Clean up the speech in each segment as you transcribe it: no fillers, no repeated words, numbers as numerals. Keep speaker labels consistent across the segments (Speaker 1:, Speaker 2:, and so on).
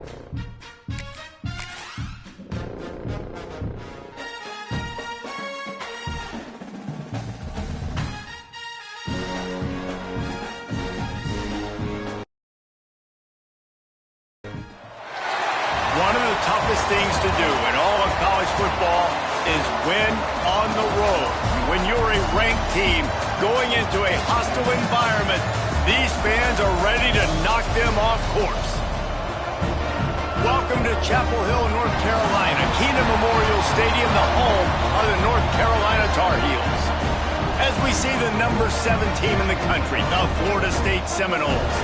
Speaker 1: One of the toughest things to do in all of college football is win on the road. When you're a ranked team going into a hostile environment, these fans are ready to knock them off course. Welcome to Chapel Hill, North Carolina, Keenan Memorial Stadium, the home of the North Carolina Tar Heels. As we see the number 7 team in the country, the Florida State Seminoles,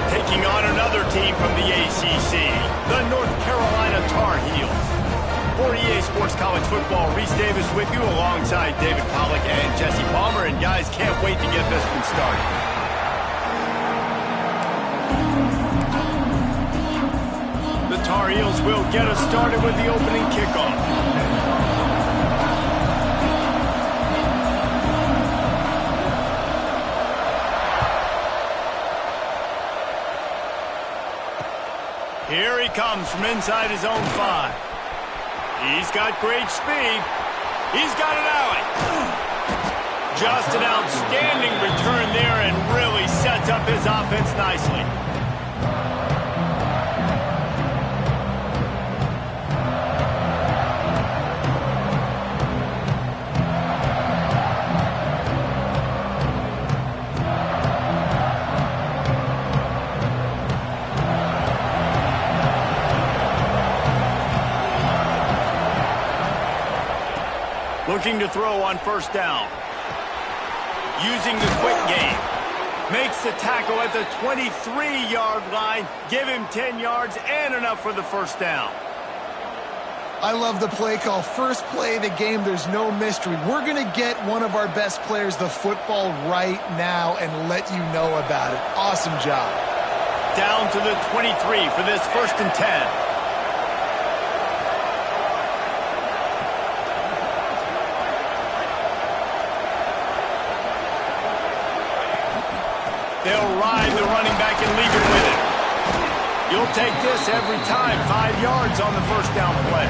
Speaker 1: taking on another team from the ACC, the North Carolina Tar Heels. For EA Sports College Football, Reese Davis with you alongside David Pollack and Jesse Palmer. And guys, can't wait to get this one started. The Tar Heels will get us started with the opening kickoff. Here he comes from inside his own 5. He's got great speed. He's got an alley. Just an outstanding return there and really sets up his offense nicely. Looking to throw on first down. Using the quick game. Makes the tackle at the 23-yard line. Give him 10 yards and enough for the first down.
Speaker 2: I love the play call. First play of the game, there's no mystery. We're going to get one of our best players the football right now and let you know about it. Awesome job.
Speaker 1: Down to the 23 for this 1st and 10. They'll ride the running back and leave it with it. You'll take this every time. 5 yards on the first down play.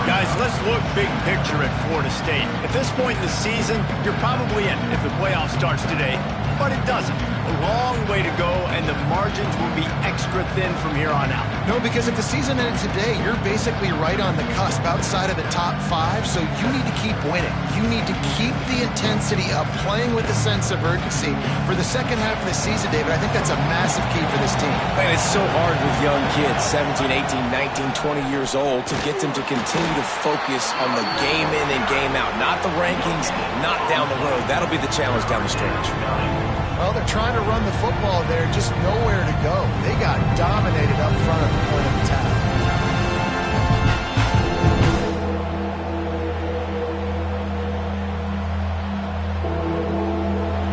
Speaker 1: Guys, let's look big picture at Florida State. At this point in the season, you're probably in if the playoff starts today, but it doesn't. A long way to go, and the margins will be extra thin from here on out.
Speaker 2: No, because if the season ended today, you're basically right on the cusp outside of the top 5, so you need to keep winning. You need to keep the intensity up, playing with a sense of urgency. For the second half of the season, David, I think that's a massive key for this team.
Speaker 3: Man, it's so hard with young kids, 17, 18, 19, 20 years old, to get them to continue to focus on the game in and game out. Not the rankings, not down the road. That'll be the challenge down the stretch.
Speaker 2: Well, they're trying to run the football there, just nowhere to go. They got dominated up front at the point of attack.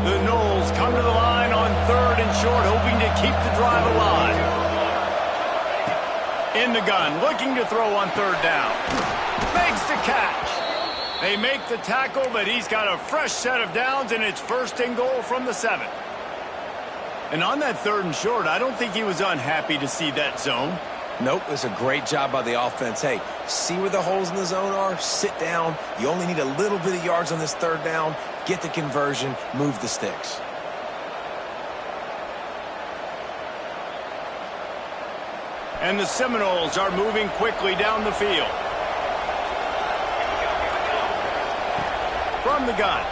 Speaker 1: The Noles come to the line on 3rd and short, hoping to keep the drive alive. In the gun, looking to throw on 3rd down. Makes the catch. They make the tackle, but he's got a fresh set of downs, and it's 1st and goal from the 7. And on that 3rd and short, I don't think he was unhappy to see that zone.
Speaker 3: Nope, it's a great job by the offense. Hey, see where the holes in the zone are? Sit down. You only need a little bit of yards on this 3rd down. Get the conversion. Move the sticks.
Speaker 1: And the Seminoles are moving quickly down the field. From the gun.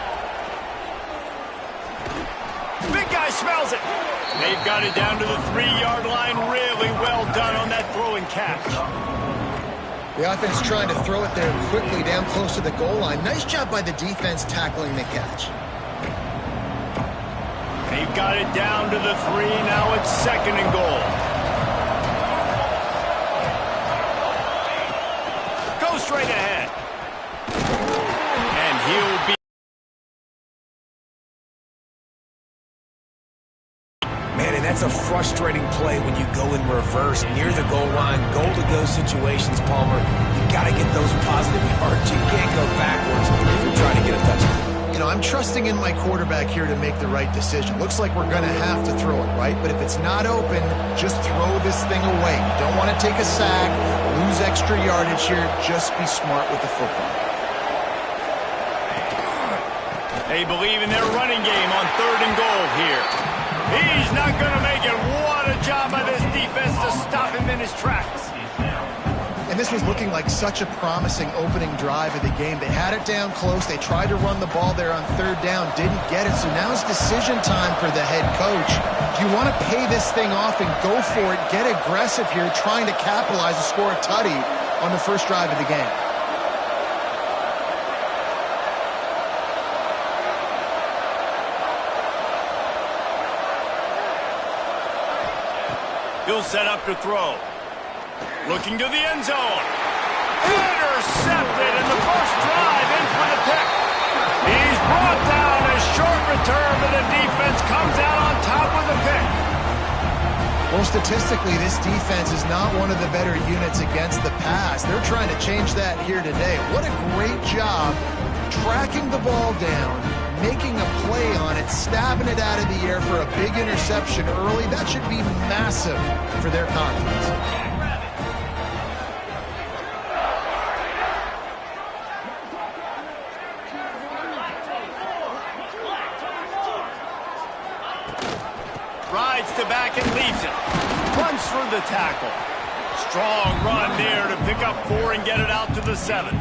Speaker 1: Big guy smells it. They've got it down to the 3-yard line. Really well done on that throw and catch.
Speaker 2: The offense trying to throw it there quickly down close to the goal line. Nice job by the defense tackling the catch.
Speaker 1: They've got it down to the 3. Now it's 2nd and goal. Go straight ahead. And he'll be...
Speaker 3: Man, and that's a frustrating play when you go in reverse near the goal line, goal-to-go situations, Palmer. You got to get those positive yards. You can't go backwards if you're trying to get a touchdown.
Speaker 2: know, I'm trusting in my quarterback here to make the right decision. Looks like we're going to have to throw it, right? But if it's not open, just throw this thing away. You don't want to take a sack, lose extra yardage here. Just be smart with the football.
Speaker 1: They believe in their running game on 3rd and goal here. He's not going to make it. What a job by this defense to stop him in his tracks.
Speaker 2: And this was looking like such a promising opening drive of the game. They had it down close. They tried to run the ball there on 3rd down, didn't get it. So now it's decision time for the head coach. Do you want to pay this thing off and go for it, get aggressive here, trying to capitalize and score a tutty on the first drive of the game?
Speaker 1: He'll set up to throw. Looking to the end zone. Intercepted, and the first drive ends with a pick. He's brought down. A short return, but the defense comes out on top with a pick.
Speaker 2: Well, statistically, this defense is not one of the better units against the pass. They're trying to change that here today. What a great job tracking the ball down, making a play on it, stabbing it out of the air for a big interception early. That should be massive for their confidence.
Speaker 1: Rides to back and leaves it. Runs through the tackle. Strong run there to pick up 4 and get it out to the 7.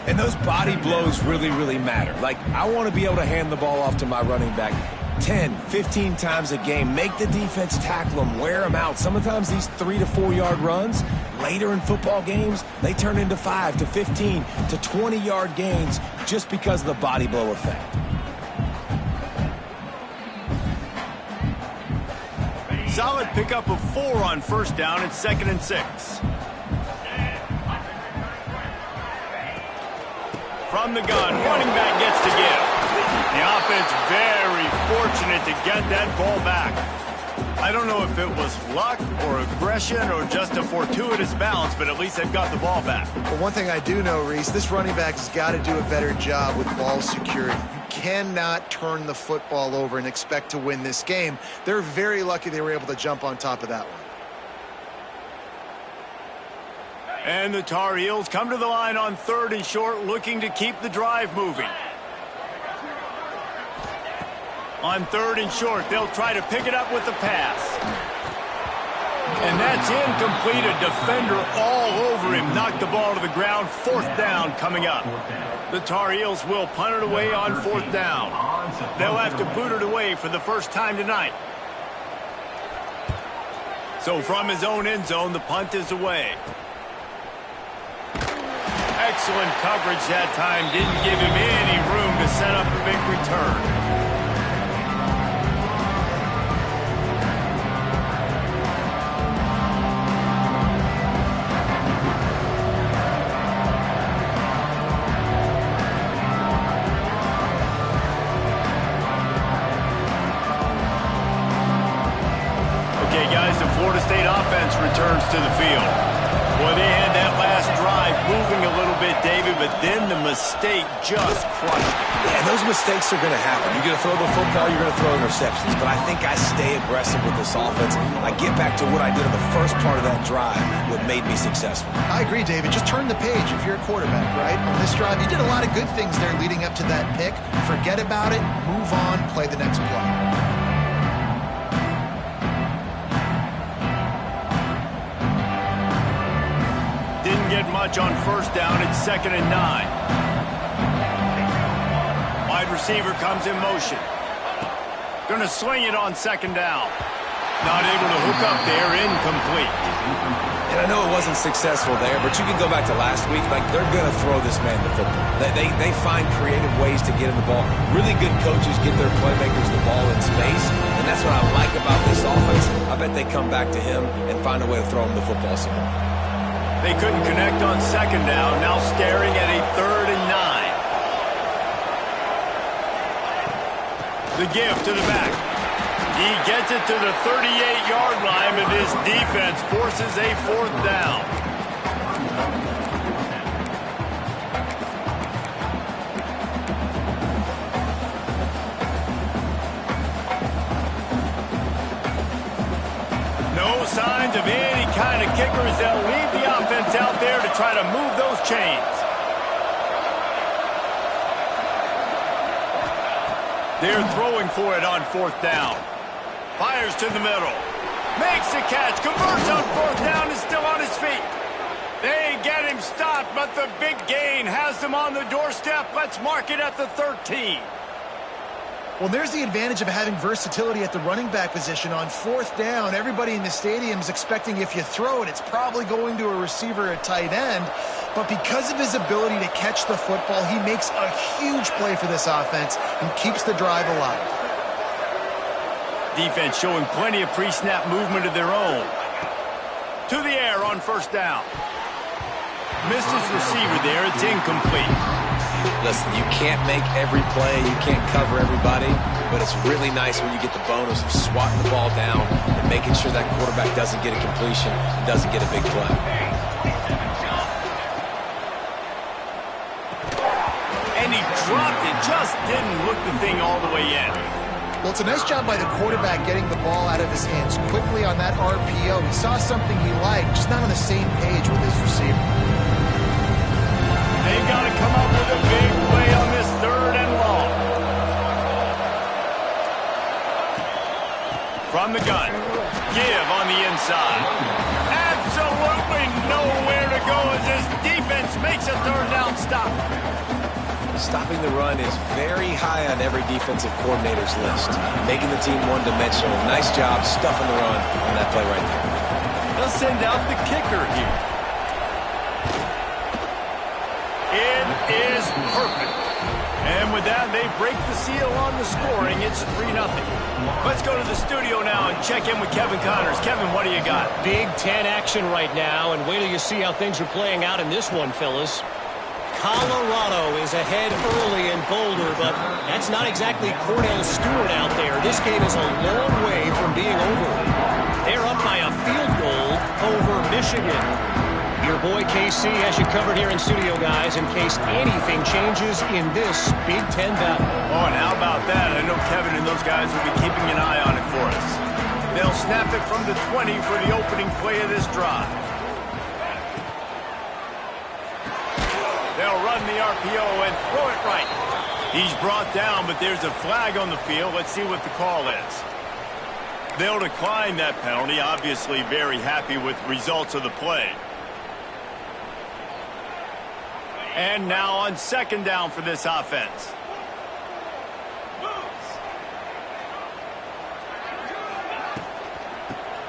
Speaker 3: And those body blows really, really matter. Like, I want to be able to hand the ball off to my running back 10, 15 times a game. Make the defense tackle them, wear them out. Sometimes these 3 to 4 yard runs, later in football games, they turn into 5 to 15 to 20 yard gains just because of the body blow effect.
Speaker 1: Solid pickup of 4 on 1st down and 2nd and 6. From the gun, running back gets to give. The offense very fortunate to get that ball back. I don't know if it was luck or aggression or just a fortuitous bounce, but at least they've got the ball back.
Speaker 2: But one thing I do know, Reese, this running back has got to do a better job with ball security. You cannot turn the football over and expect to win this game. They're very lucky they were able to jump on top of that one.
Speaker 1: And the Tar Heels come to the line on 3rd and short, looking to keep the drive moving. On 3rd and short, they'll try to pick it up with the pass. And that's incomplete. A defender all over him. Knocked the ball to the ground. 4th down coming up. The Tar Heels will punt it away on 4th down. They'll have to boot it away for the first time tonight. So from his own end zone, the punt is away. Excellent coverage that time. Didn't give him any room to set up a big return. Okay, guys, the Florida State offense returns to the field. Well, they had that last drive moving a little bit, David, but then the mistake just crushed it.
Speaker 3: Yeah, those mistakes are going to happen. You're going to throw the football, you're going to throw interceptions. But I think I stay aggressive with this offense. I get back to what I did in the first part of that drive, what made me successful.
Speaker 2: I agree, David. Just turn the page if you're a quarterback, right? On this drive, you did a lot of good things there leading up to that pick. Forget about it, move on, play the next play.
Speaker 1: Get much on 1st down. It's 2nd and 9. Wide receiver comes in motion. Going to swing it on 2nd down. Not able to hook up there. Incomplete.
Speaker 3: And I know it wasn't successful there, but you can go back to last week. Like, they're going to throw this man the football. They find creative ways to get him the ball. Really good coaches get their playmakers the ball in space, and that's what I like about this offense. I bet they come back to him and find a way to throw him the football some more.
Speaker 1: They couldn't connect on 2nd down. Now staring at a 3rd and 9. The give to the back. He gets it to the 38-yard line, but his defense forces a 4th down. signs of any kind of kickers, they'll leave the offense out there to try to move those chains. They're throwing for it on 4th down. Fires to the middle. Makes the catch. Converts on 4th down. Is still on his feet. They get him stopped, but the big gain has them on the doorstep. Let's mark it at the 13.
Speaker 2: Well, there's the advantage of having versatility at the running back position. On 4th down, everybody in the stadium is expecting if you throw it, it's probably going to a receiver at tight end. But because of his ability to catch the football, he makes a huge play for this offense and keeps the drive alive.
Speaker 1: Defense showing plenty of pre-snap movement of their own. To the air on 1st down. Missed his receiver there. It's incomplete.
Speaker 3: Listen, you can't make every play. You can't cover everybody. But it's really nice when you get the bonus of swatting the ball down and making sure that quarterback doesn't get a completion and doesn't get a big play.
Speaker 1: And he dropped it. Just didn't look the thing all the way in.
Speaker 2: Well, it's a nice job by the quarterback getting the ball out of his hands quickly on that RPO. He saw something he liked, just not on the same page with his receiver.
Speaker 1: They've got to come up with a big play on this 3rd and long. From the gun. Give on the inside. Absolutely nowhere to go as this defense makes a 3rd down stop.
Speaker 3: Stopping the run is very high on every defensive coordinator's list. Making the team one-dimensional. Nice job stuffing the run on that play right there.
Speaker 1: They'll send out the kicker here. It is perfect. And with that, they break the seal on the scoring. It's 3-0. Let's go to the studio now and check in with Kevin Connors. Kevin, what do you got?
Speaker 4: Big Ten action right now, and wait till you see how things are playing out in this one, fellas. Colorado is ahead early in Boulder, but that's not exactly Cornell Stewart out there. This game is a long way from being over. They're up by a field goal over Michigan. Your boy KC has you covered here in studio, guys, in case anything changes in this Big Ten battle.
Speaker 1: Oh, and how about that? I know Kevin and those guys will be keeping an eye on it for us. They'll snap it from the 20 for the opening play of this drive. They'll run the RPO and throw it right. He's brought down, but there's a flag on the field. Let's see what the call is. They'll decline that penalty. Obviously very happy with results of the play. And now on 2nd down for this offense.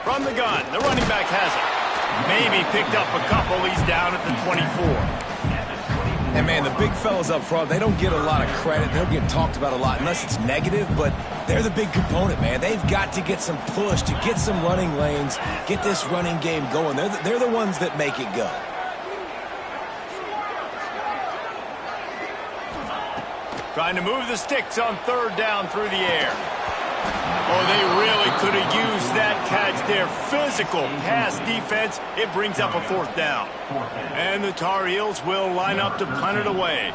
Speaker 1: From the gun, the running back has it. Maybe picked up a couple. He's down at the 24.
Speaker 3: And, man, the big fellas up front, they don't get a lot of credit. They don't get talked about a lot unless it's negative, but they're the big component, man. They've got to get some push, to get some running lanes, get this running game going. They're the ones that make it go.
Speaker 1: Trying to move the sticks on 3rd down through the air. Oh, they really could have used that catch there. Physical pass defense. It brings up a 4th down. And the Tar Heels will line up to punt it away.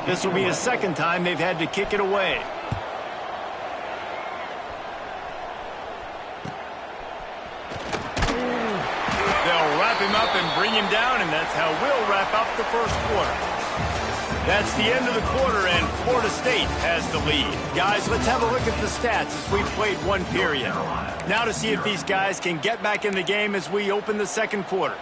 Speaker 1: This will be the 2nd time they've had to kick it away. They'll wrap him up and bring him down, and that's how we'll wrap up the 1st quarter. That's the end of the quarter, and Florida State has the lead. Guys, let's have a look at the stats as we've played 1 period. Now to see if these guys can get back in the game as we open the 2nd quarter.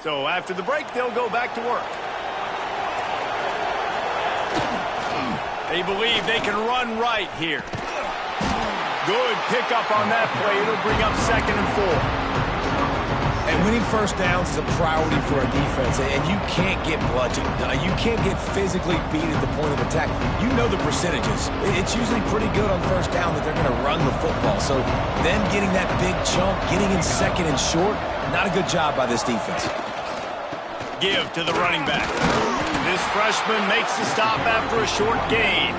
Speaker 1: So after the break, they'll go back to work. They believe they can run right here. Good pickup on that play. It'll bring up 2nd and 4.
Speaker 3: And winning first downs is a priority for a defense, and you can't get bludgeoned. You can't get physically beat at the point of attack. You know the percentages. It's usually pretty good on first down that they're going to run the football. So them getting that big chunk, getting in 2nd and short, not a good job by this defense.
Speaker 1: Give to the running back. This freshman makes the stop after a short gain.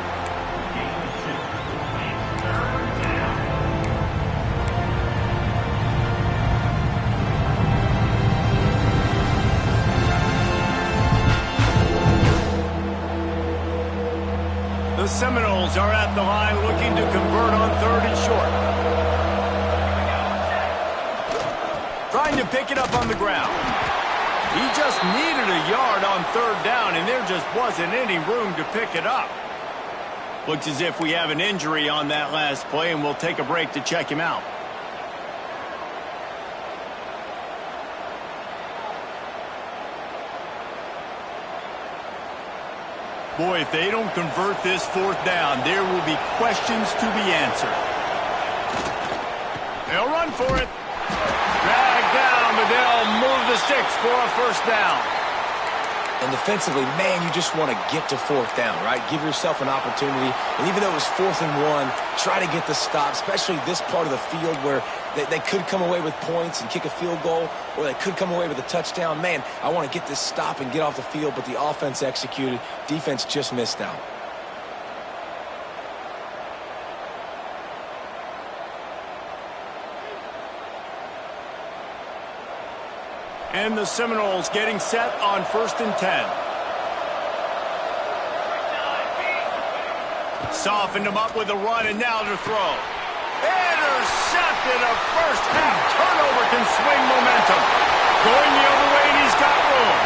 Speaker 1: The Seminoles are at the line looking to convert on 3rd and short. Trying to pick it up on the ground. He just needed a yard on 3rd down, and there just wasn't any room to pick it up. Looks as if we have an injury on that last play, and we'll take a break to check him out. Boy, if they don't convert this 4th down, there will be questions to be answered. They'll run for it. Drag down, but they'll move the sticks for a 1st down.
Speaker 3: And defensively, man, you just want to get to 4th down, right? Give yourself an opportunity. And even though it was 4th and 1, try to get the stop, especially this part of the field where they could come away with points and kick a field goal, or they could come away with a touchdown. Man, I want to get this stop and get off the field, but the offense executed. Defense just missed out.
Speaker 1: And the Seminoles getting set on 1st and 10. Softened him up with a run, and now to throw. Intercepted. A first-half turnover can swing momentum. Going the other way, and he's got room.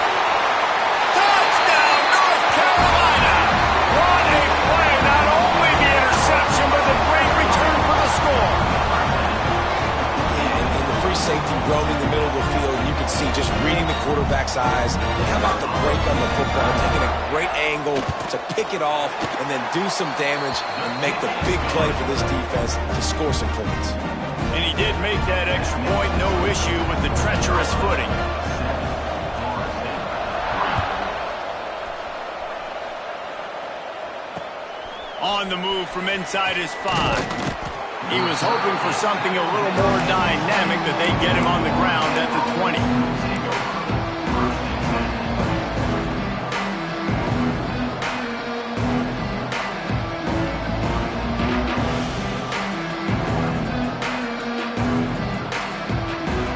Speaker 1: Touchdown, North Carolina! What a play. Not only the interception, but the great return for the score.
Speaker 3: And the free safety roaming the middle of the field, you can see just reading the quarterback's eyes. And how about the break on the football, taking a great angle to pick it off and then do some damage and make the big play for this defense to score some points.
Speaker 1: And he did make that extra point, no issue with the treacherous footing. On the move from inside his 5. He was hoping for something a little more dynamic, that they get him on the ground at the 20.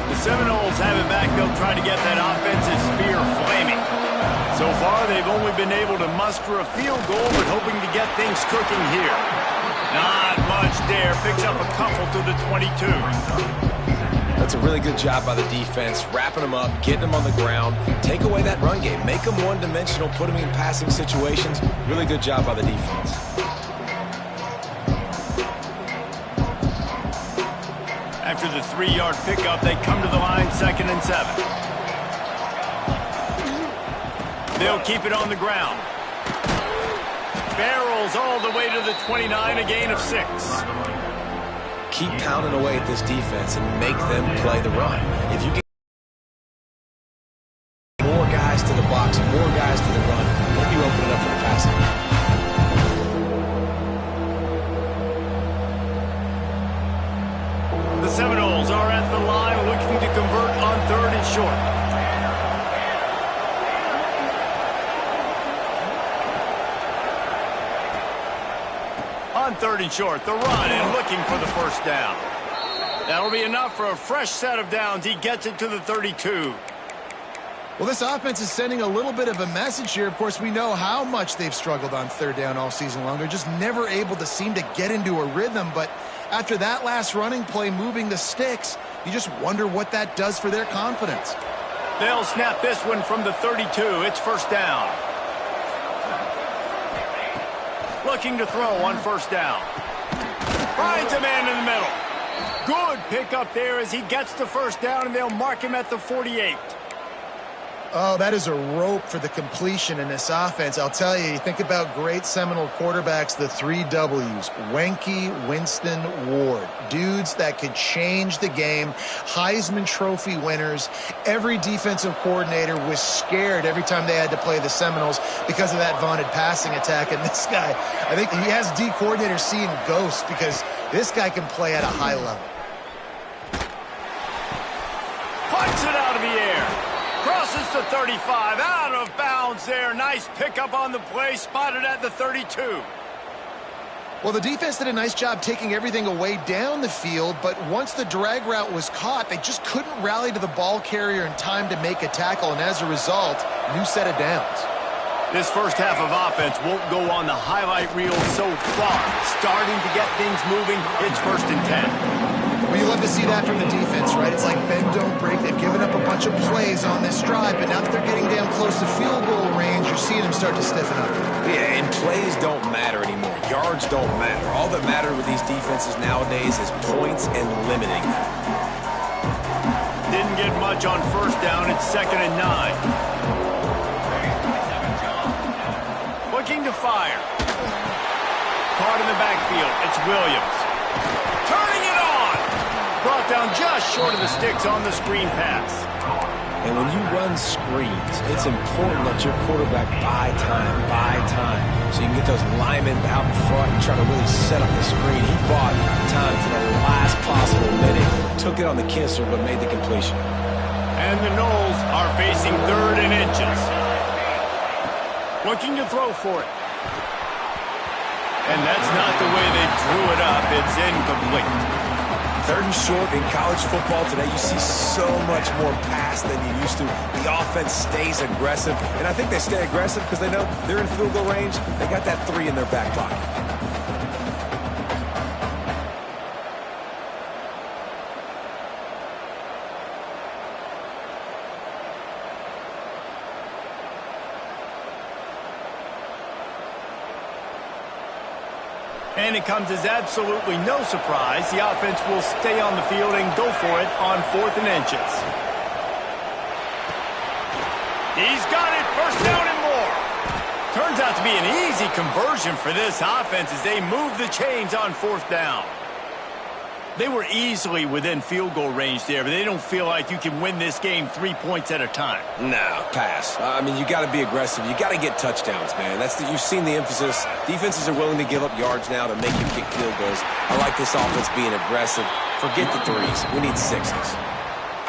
Speaker 1: The Seminoles have it back. They'll try to get that offensive spear flaming. So far, they've only been able to muster a field goal, but hoping to get things cooking here. Not much there. Picks up a couple to the 22.
Speaker 3: That's a really good job by the defense, wrapping them up, getting them on the ground, take away that run game, make them one-dimensional, put them in passing situations. Really good job by the defense.
Speaker 1: After the 3-yard pickup, they come to the line, 2nd and 7. They'll keep it on the ground. Barrels all the way to the 29, a gain of 6.
Speaker 3: Keep pounding away at this defense and make them play the run. If you get more guys to the box, more guys to the run, then you open it up for the passing.
Speaker 1: The Seminoles are at the line looking to convert on 3rd and short. On 3rd and short, the run and looking for the 1st down. That'll be enough for a fresh set of downs. He gets it to the 32.
Speaker 2: Well, this offense is sending a little bit of a message here. Of course, we know how much they've struggled on 3rd down all season long. They're just never able to seem to get into a rhythm. But after that last running play, moving the sticks, you just wonder what that does for their confidence.
Speaker 1: They'll snap this one from the 32. It's 1st down. Looking to throw on 1st down. Finds a man in the middle. Good pickup there as he gets the 1st down, and they'll mark him at the 48.
Speaker 2: Oh, that is a rope for the completion in this offense. I'll tell you, you think about great Seminole quarterbacks, the 3 W's, Wenke, Winston, Ward. Dudes that could change the game, Heisman Trophy winners. Every defensive coordinator was scared every time they had to play the Seminoles because of that vaunted passing attack. And this guy, I think he has D coordinators seeing ghosts because this guy can play at a high level.
Speaker 1: Punts it out of the air. Crosses to 35, out of bounds there. Nice pickup on the play, spotted at the 32.
Speaker 2: Well, the defense did a nice job taking everything away down the field, but once the drag route was caught, they just couldn't rally to the ball carrier in time to make a tackle, and as a result, new set of downs.
Speaker 1: This first half of offense won't go on the highlight reel so far. Starting to get things moving, it's 1st and 10.
Speaker 2: Well, you love to see that from the defense, right? It's like bend, don't break. They've given up a bunch of plays on this drive, but now that they're getting down close to field goal range, you're seeing them start to stiffen up.
Speaker 3: Yeah, and plays don't matter anymore. Yards don't matter. All that matters with these defenses nowadays is points and limiting them.
Speaker 1: Didn't get much on 1st down. It's 2nd and 9. Looking to fire. Caught in the backfield. It's Williams. Turning it on. Brought down just short of the sticks on the screen pass.
Speaker 3: And when you run screens, it's important that your quarterback buy time, so you can get those linemen out in front and try to really set up the screen. He bought time to the last possible minute, took it on the kisser, but made the completion.
Speaker 1: And the Noles are facing 3rd and inches. Looking to throw for it. And that's not the way they drew it up. It's incomplete.
Speaker 3: 3rd and short in college football today. You see so much more pass than you used to. The offense stays aggressive, and I think they stay aggressive because they know they're in field goal range. They got that 3 in their back pocket.
Speaker 1: And it comes as absolutely no surprise. The offense will stay on the field and go for it on 4th and inches. He's got it, 1st down and more. Turns out to be an easy conversion for this offense as they move the chains on 4th down. They were easily within field goal range there, but they don't feel like you can win this game 3 points at a time.
Speaker 3: No, pass. I mean, you got to be aggressive. You got to get touchdowns, man. You've seen the emphasis. Defenses are willing to give up yards now to make you kick field goals. I like this offense being aggressive. Forget the 3s. We need 6s.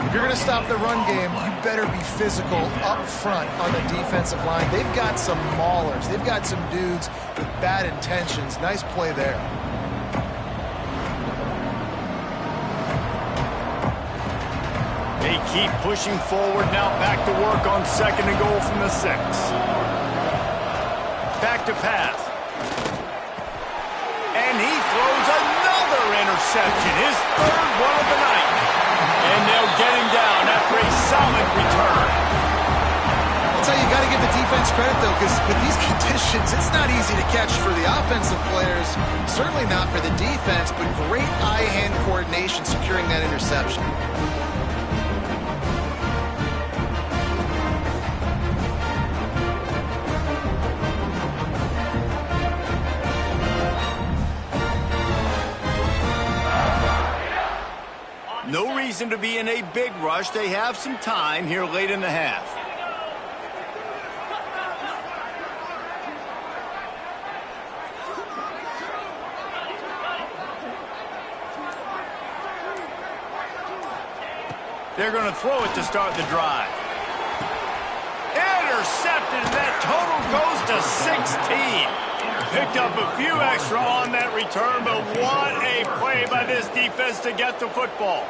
Speaker 2: If you're going to stop the run game, you better be physical up front on the defensive line. They've got some maulers. They've got some dudes with bad intentions. Nice play there.
Speaker 1: They keep pushing forward now, back to work on 2nd and goal from the 6. Back to pass. And he throws another interception, his 3rd one of the night. And they'll get him down after a solid return.
Speaker 2: I'll tell you, you got to give the defense credit, though, because with these conditions, it's not easy to catch for the offensive players. Certainly not for the defense, but great eye-hand coordination securing that interception.
Speaker 1: No reason to be in a big rush. They have some time here late in the half. They're going to throw it to start the drive. Intercepted, and that total goes to 16. Picked up a few extra on that return, but what a play by this defense to get the football.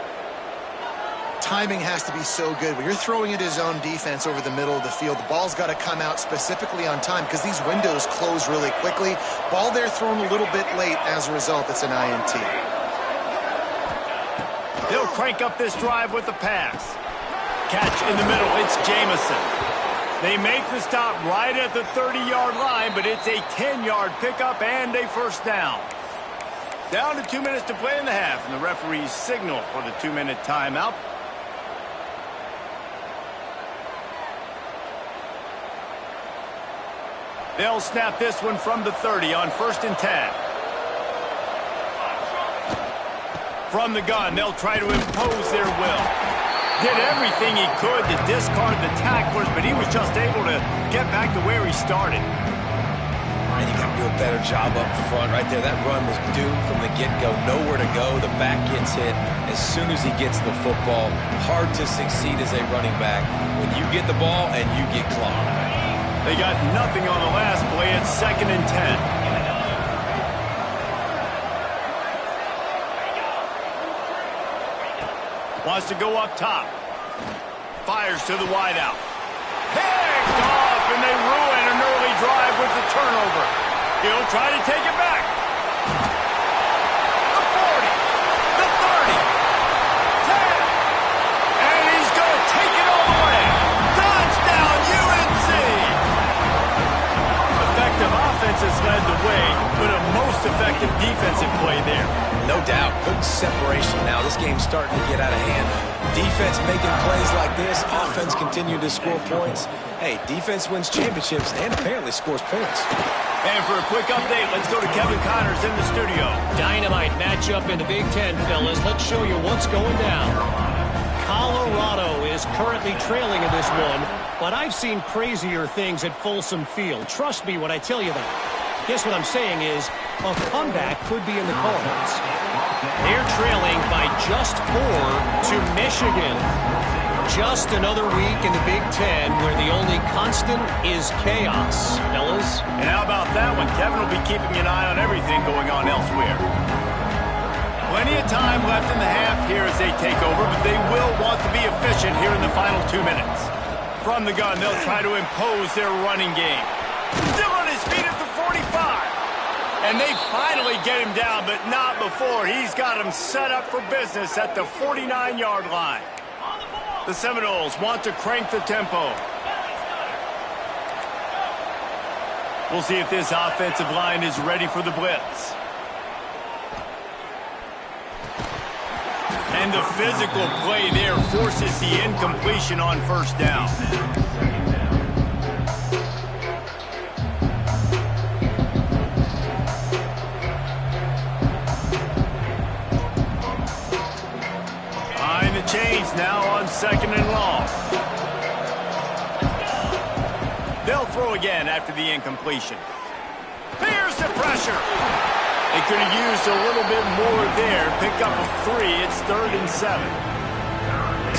Speaker 2: Timing has to be so good. When you're throwing it his own defense over the middle of the field, the ball's got to come out specifically on time because these windows close really quickly. Ball there thrown a little bit late. As a result, it's an INT.
Speaker 1: They'll crank up this drive with the pass. Catch in the middle. It's Jamison. They make the stop right at the 30-yard line, but it's a 10-yard pickup and a 1st down. Down to 2 minutes to play in the half, and the referees signal for the 2-minute timeout. They'll snap this one from the 30 on 1st and 10. From the gun, they'll try to impose their will. Did everything he could to discard the tacklers, but he was just able to get back to where he started.
Speaker 3: And you got to do a better job up front right there. That run was doomed from the get-go. Nowhere to go. The back gets hit as soon as he gets the football. Hard to succeed as a running back when you get the ball and you get clogged.
Speaker 1: They got nothing on the last play. It's 2nd and 10. Wants to go up top. Fires to the wideout. Picked off, and they ruin an early drive with the turnover. He'll try to take it back. The 40, the 30, 10, and he's going to take it all the way. Touchdown, UNC! Effective offense has led the way, but a most effective defensive play there.
Speaker 3: No doubt. Good separation now. This game's starting to get out of hand. Defense making plays like this. Offense continuing to score points. Hey, defense wins championships and apparently scores points.
Speaker 1: And for a quick update, let's go to Kevin Connors in the studio.
Speaker 4: Dynamite matchup in the Big Ten, fellas. Let's show you what's going down. Colorado is currently trailing in this one, but I've seen crazier things at Folsom Field. Trust me when I tell you that. Guess what I'm saying is a comeback could be in the cards. They're trailing by just 4 to Michigan. Just another week in the Big Ten where the only constant is chaos, fellas.
Speaker 1: And how about that one? Kevin will be keeping an eye on everything going on elsewhere. Plenty of time left in the half here as they take over, but they will want to be efficient here in the final 2 minutes. From the gun, they'll try to impose their running game. Still on his feet at the 45. And they finally get him down, but not before. He's got him set up for business at the 49-yard line. The Seminoles want to crank the tempo. We'll see if this offensive line is ready for the blitz. And the physical play there forces the incompletion on 1st down. Chains now on 2nd and long. They'll throw again after the incompletion. Here's the pressure. They could have used a little bit more there. Pick up a 3. It's 3rd and 7.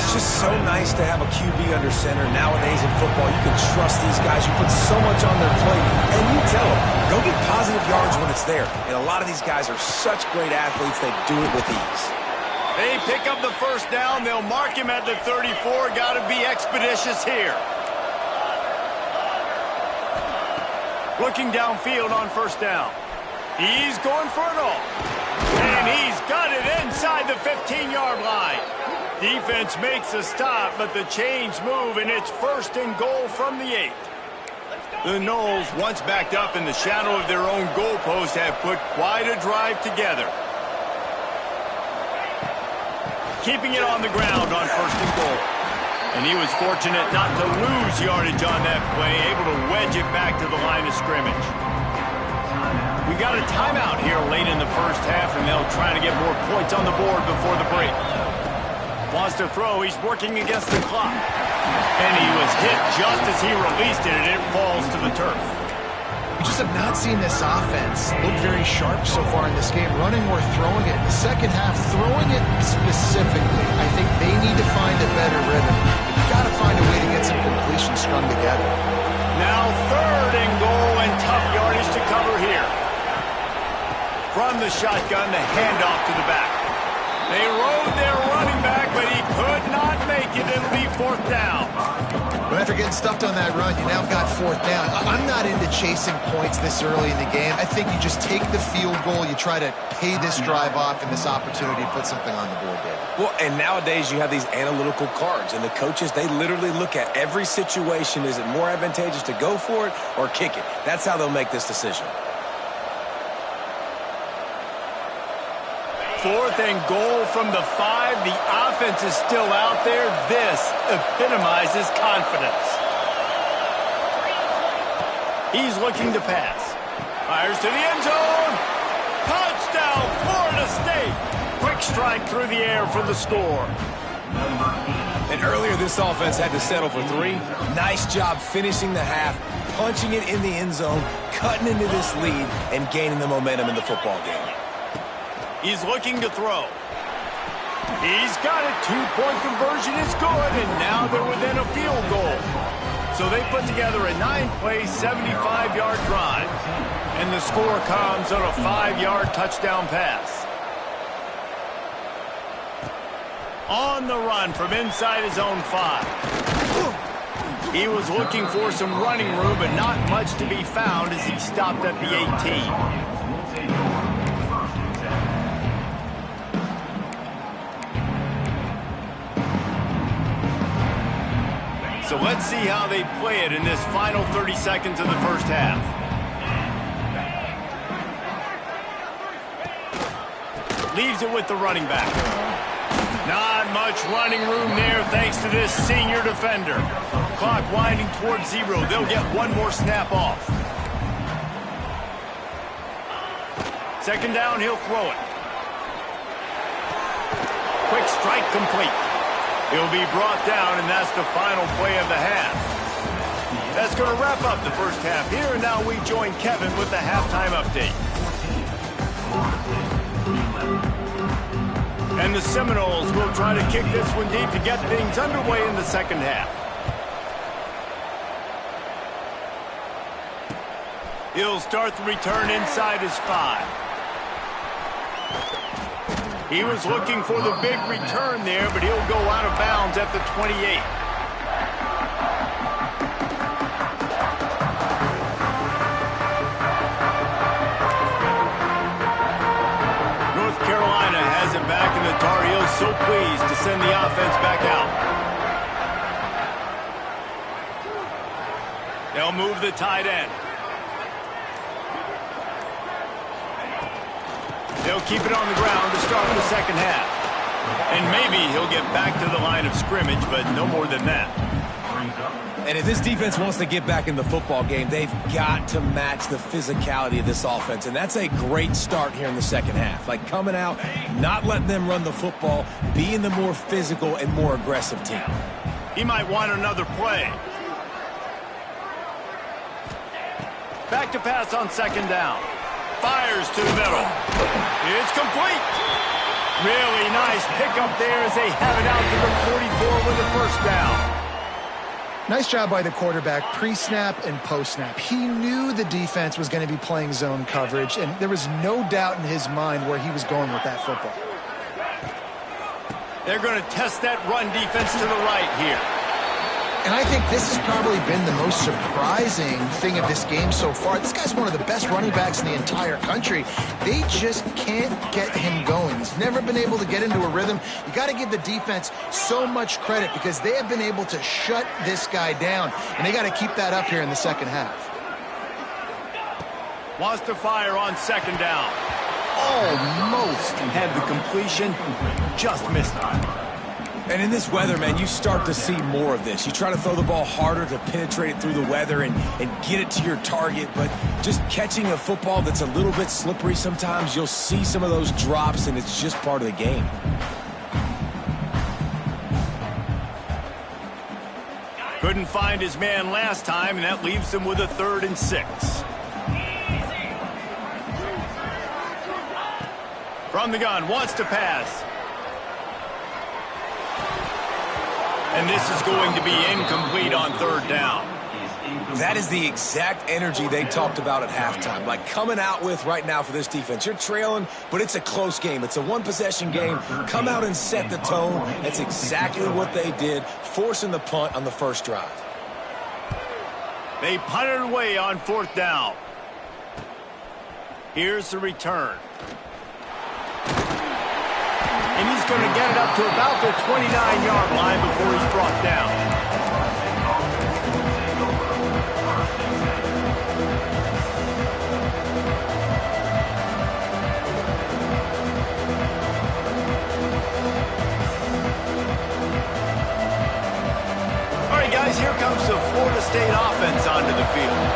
Speaker 3: It's just so nice to have a QB under center. Nowadays in football, you can trust these guys. You put so much on their plate, and you tell them, go get positive yards when it's there. And a lot of these guys are such great athletes, they do it with ease.
Speaker 1: They pick up the 1st down. They'll mark him at the 34. Got to be expeditious here. Looking downfield on 1st down. He's going for it all. And he's got it inside the 15-yard line. Defense makes a stop, but the chains move, and it's 1st and goal from the 8. The Noles, once backed up in the shadow of their own goalpost, have put quite a drive together. Keeping it on the ground on 1st and goal. And he was fortunate not to lose yardage on that play, able to wedge it back to the line of scrimmage. We got a timeout here late in the 1st half, and they'll try to get more points on the board before the break. Wants to throw. He's working against the clock. And he was hit just as he released it, and it falls to the turf.
Speaker 2: We just have not seen this offense look very sharp so far in this game, running or throwing it. In the 2nd half, throwing it specifically, I think they need to find a better rhythm. You've got to find a way to get some completions strung together.
Speaker 1: Now 3rd and goal, and tough yardage to cover here. From the shotgun, the handoff to the back. They rode their running back, but he could not make it. It'll be 4th down.
Speaker 2: But after getting stuffed on that run, you now got 4th down. I'm not into chasing points this early in the game. I think you just take the field goal, you try to pay this drive off and this opportunity to put something on the board there.
Speaker 3: Well, and nowadays you have these analytical cards, and the coaches, they literally look at every situation. Is it more advantageous to go for it or kick it? That's how they'll make this decision.
Speaker 1: 4th and goal from the 5. The offense is still out there. This epitomizes confidence. He's looking to pass. Fires to the end zone. Touchdown, Florida State. Quick strike through the air for the score.
Speaker 3: And earlier this offense had to settle for 3. Nice job finishing the half, punching it in the end zone, cutting into this lead, and gaining the momentum in the football game.
Speaker 1: He's looking to throw. He's got it. 2-point conversion is good, and now they're within a field goal. So they put together a 9-play, 75-yard drive. And the score comes on a 5-yard touchdown pass. On the run from inside his own 5. He was looking for some running room, but not much to be found as he stopped at the 18. So let's see how they play it in this final 30 seconds of the first half. Leaves it with the running back. Not much running room there thanks to this senior defender. Clock winding towards 0. They'll get one more snap off. Second down, he'll throw it. Quick strike complete. He'll be brought down, and that's the final play of the half. That's going to wrap up the first half here, and now we join Kevin with the halftime update. And the Seminoles will try to kick this one deep to get things underway in the second half. He'll start the return inside his 5. He was looking for the big return there, but he'll go out of bounds at the 28. North Carolina has it back, and the Tar Heels so pleased to send the offense back out. They'll move the tight end. They'll keep it on the ground to start the second half. And maybe he'll get back to the line of scrimmage, but no more than that.
Speaker 3: And if this defense wants to get back in the football game, they've got to match the physicality of this offense. And that's a great start here in the second half. Like coming out, not letting them run the football, being the more physical and more aggressive team.
Speaker 1: He might want another play. Back to pass on second down. Fires to the middle. It's complete. Really nice pickup there as they have it out to the 44 with the first down.
Speaker 2: Nice job by the quarterback, pre-snap and post-snap. He knew the defense was going to be playing zone coverage, and there was no doubt in his mind where he was going with that football.
Speaker 1: They're going to test that run defense to the right here.
Speaker 2: And I think this has probably been the most surprising thing of this game so far. This guy's one of the best running backs in the entire country. They just can't get him going. He's never been able to get into a rhythm. You got to give the defense so much credit because they have been able to shut this guy down. And they got to keep that up here in the second half.
Speaker 1: Wants to fire on second down. Almost had the completion. Just missed it.
Speaker 3: And in this weather, man, you start to see more of this. You try to throw the ball harder to penetrate it through the weather and get it to your target, but just catching a football that's a little bit slippery sometimes, you'll see some of those drops, and it's just part of the game.
Speaker 1: Couldn't find his man last time, and that leaves him with a 3rd and 6. From the gun, wants to pass. And this is going to be incomplete on 3rd down.
Speaker 3: That is the exact energy they talked about at halftime. Like coming out with right now for this defense. You're trailing, but it's a close game. It's a one-possession game. Come out and set the tone. That's exactly what they did, forcing the punt on the first drive.
Speaker 1: They punted away on 4th down. Here's the return. And he's going to get it up to about the 29-yard line before he's brought down. All right, guys, here comes the Florida State offense onto the field.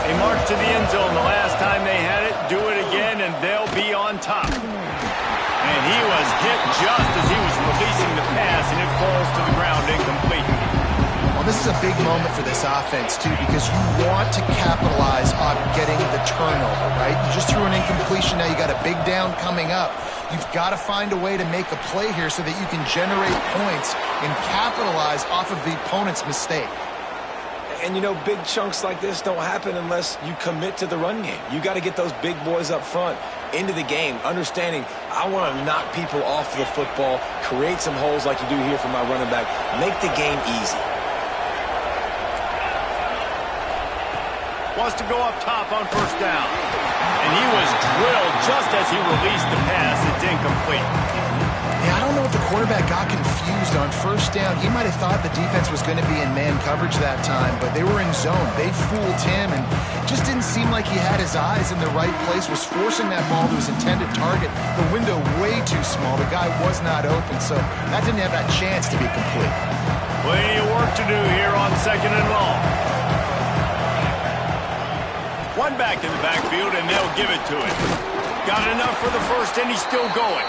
Speaker 1: They march to the end zone the last time they had it, do it again, and they'll be on top. And he was hit just as he was releasing the pass, and it falls to the ground incomplete.
Speaker 2: Well, this is a big moment for this offense, too, because you want to capitalize on getting the turnover, right? You just threw an incompletion. Now you got a big down coming up. You've got to find a way to make a play here so that you can generate points and capitalize off of the opponent's mistake.
Speaker 3: And, you know, big chunks like this don't happen unless you commit to the run game. You got to get those big boys up front into the game, understanding I want to knock people off the football, create some holes like you do here for my running back, make the game easy.
Speaker 1: Wants to go up top on first down. And he was drilled just as he released the pass. It's incomplete.
Speaker 2: Yeah, I don't know if the quarterback got confused on first down. He might have thought the defense was going to be in man coverage that time, but they were in zone. They fooled him, and it just didn't seem like he had his eyes in the right place, was forcing that ball to his intended target. The window way too small. The guy was not open, so that didn't have that chance to be complete.
Speaker 1: Plenty of work to do here on second and long. One back in the backfield, and they'll give it to him. Got enough for the first, and he's still going.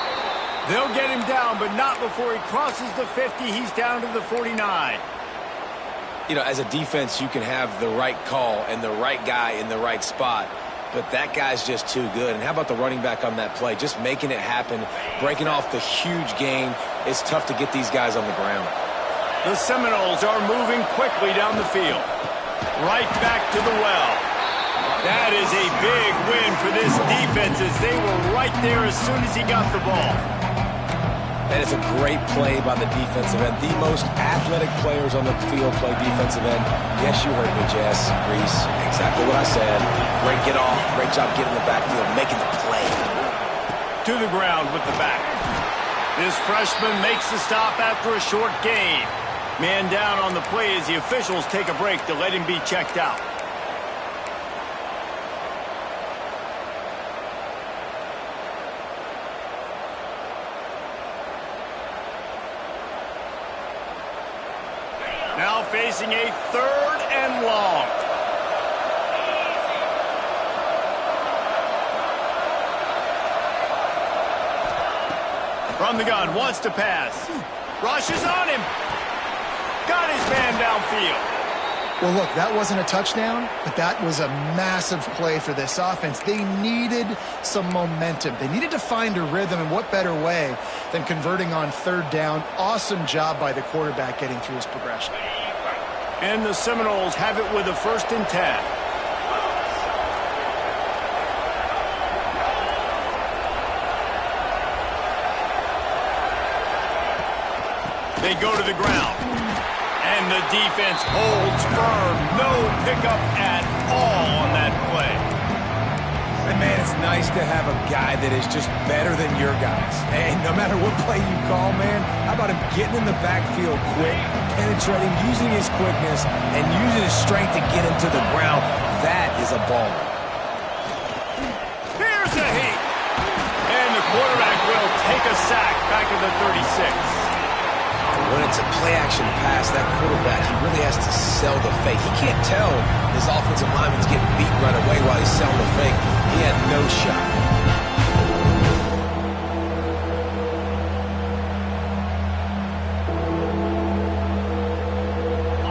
Speaker 1: They'll get him down, but not before he crosses the 50. He's down to the 49.
Speaker 3: You know, as a defense, you can have the right call and the right guy in the right spot, but that guy's just too good. And how about the running back on that play? Just making it happen, breaking off the huge gain. It's tough to get these guys on the ground.
Speaker 1: The Seminoles are moving quickly down the field. Right back to the well. That is a big win for this defense as they were right there as soon as he got the ball.
Speaker 3: And it's a great play by the defensive end. The most athletic players on the field play defensive end. Yes, you heard me, Jess, Reese. Exactly what I said. Great get off. Great job getting the backfield, making the play.
Speaker 1: To the ground with the back. This freshman makes the stop after a short gain. Man down on the play as the officials take a break to let him be checked out. Now facing a third and long. From the gun, wants to pass. Rushes on him. Got his man downfield.
Speaker 2: Well, look, that wasn't a touchdown, but that was a massive play for this offense. They needed some momentum. They needed to find a rhythm, and what better way than converting on third down. Awesome job by the quarterback getting through his progression.
Speaker 1: And the Seminoles have it with a 1st and 10. They go to the ground. And the defense holds firm. No pickup at all on that play.
Speaker 3: And, man, it's nice to have a guy that is just better than your guys. And no matter what play you call, man, how about him getting in the backfield quick, penetrating, using his quickness, and using his strength to get him to the ground. That is a baller.
Speaker 1: Here's a hit. And the quarterback will take a sack back at the 36.
Speaker 3: When it's a play-action pass, that quarterback, he really has to sell the fake. He can't tell his offensive lineman's getting beat right away while he's selling the fake. He had no shot.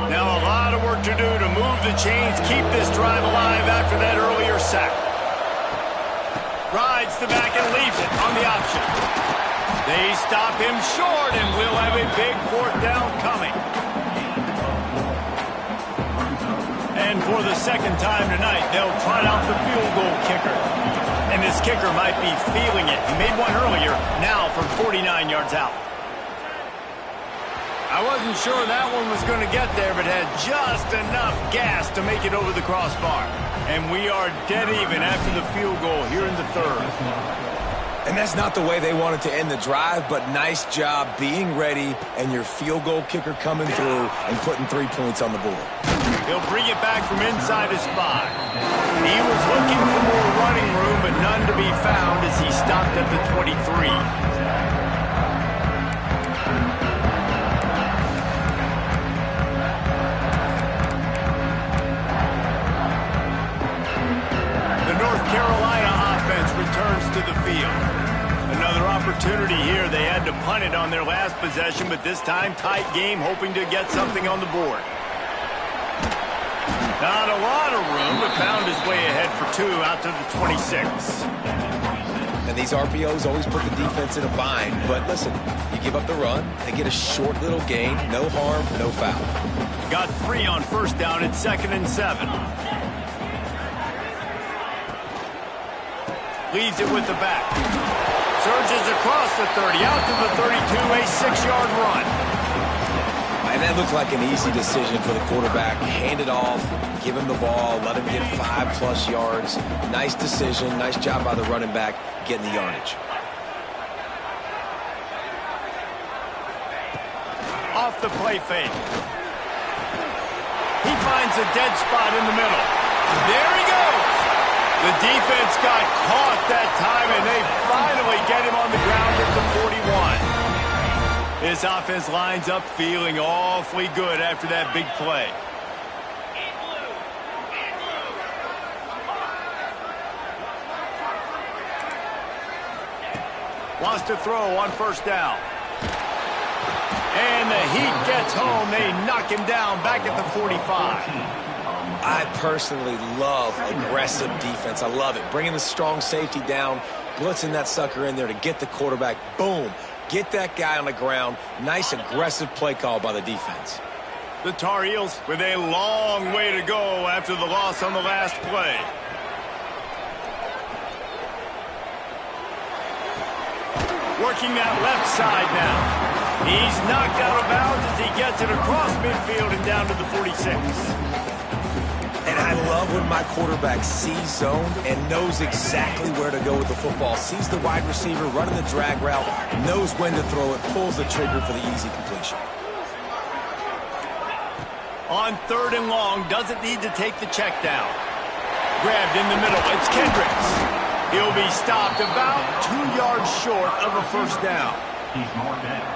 Speaker 1: Now a lot of work to do to move the chains, keep this drive alive after that earlier sack. Rides the back and leaves it on the option. They stop him short, and we'll have a big 4th down coming. And for the second time tonight, they'll try out the field goal kicker. And this kicker might be feeling it. He made one earlier, now from 49 yards out. I wasn't sure that one was going to get there, but had just enough gas to make it over the crossbar. And we are dead even after the field goal here in the 3rd.
Speaker 3: And that's not the way they wanted to end the drive, but nice job being ready and your field goal kicker coming through and putting 3 points on the board.
Speaker 1: He'll bring it back from inside his 5. He was looking for more running room, but none to be found as he stopped at the 23. possession, but this time tight game, hoping to get something on the board. Not a lot of room, but found his way ahead for 2 out to the 26.
Speaker 3: And these RPOs always put the defense in a bind. But listen, you give up the run, they get a short little gain, no harm, no foul.
Speaker 1: Got 3 on first down at 2nd and 7. Leaves it with the back. Surges across the 30, out to the 32, a 6-yard run.
Speaker 3: And that looked like an easy decision for the quarterback. Hand it off, give him the ball, let him get 5+ yards. Nice decision, nice job by the running back getting the yardage.
Speaker 1: Off the play fake. He finds a dead spot in the middle. There he goes. The defense got caught that time, and they finally get him on the ground at the 41. This offense lines up feeling awfully good after that big play. Wants to throw on first down. And the Heat gets home. They knock him down back at the 45.
Speaker 3: I personally love aggressive defense. I love it. Bringing the strong safety down, blitzing that sucker in there to get the quarterback. Boom. Get that guy on the ground. Nice aggressive play call by the defense.
Speaker 1: The Tar Heels with a long way to go after the loss on the last play. Working that left side now. He's knocked out of bounds as he gets it across midfield and down to the 46.
Speaker 3: And I love when my quarterback sees zone and knows exactly where to go with the football. Sees the wide receiver running the drag route, knows when to throw it, pulls the trigger for the easy completion.
Speaker 1: On 3rd and long, doesn't need to take the check down. Grabbed in the middle, it's Kendricks. He'll be stopped about 2 yards short of a first down.